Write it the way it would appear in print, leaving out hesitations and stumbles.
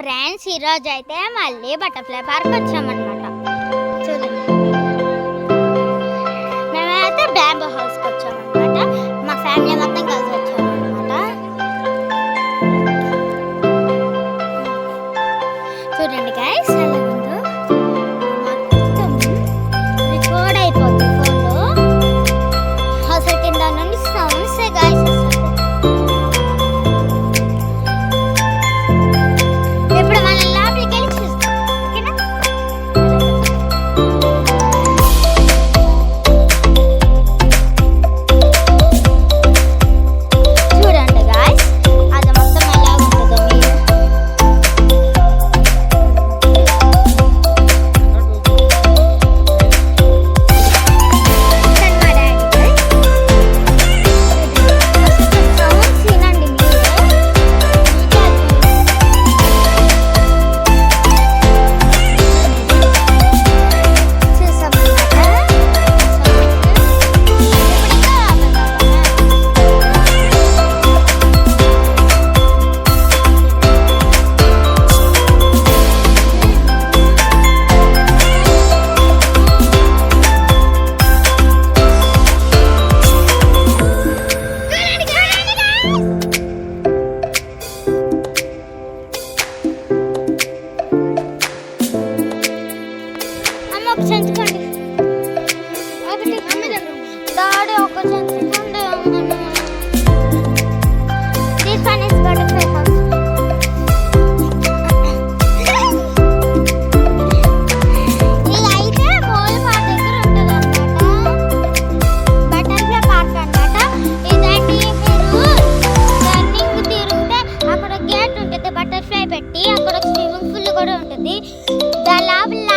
Friends ఈరోజు అయితే మళ్ళీ బటర్ఫ్లై పార్క్ వచ్చామన్నమాట. చూడండి, మేమైతే బ్యాంబూ హౌస్కి వచ్చామన్నమాట. మా ఫ్యామిలీ మొత్తం కలిసి వచ్చామన్నమాట. చూడండి గైస్, ఎలా ఉందో మొత్తం రికార్డ్ అయిపోతుంది ఫోన్లో. అసలు కింద నుండి సౌండ్స్ గైస్. ఒక చెంచుకోండి, ఒకటి దాడి ఒక చెంచుకోండి. This one is butterfly house. ఇది అయితే మోల్పార్ దగ్గర ఉంటుంది అన్నమాట. బటర్ఫ్లై పార్క్ అన్నమాట. ఇదండి, మీరు టర్నింగ్ తిరిగితే అక్కడ గేట్ ఉంటుంది, బటర్ఫ్లై పెట్టి అక్కడ స్విమ్మింగ్ పూల్ కూడా ఉంటుంది. దాని లోపల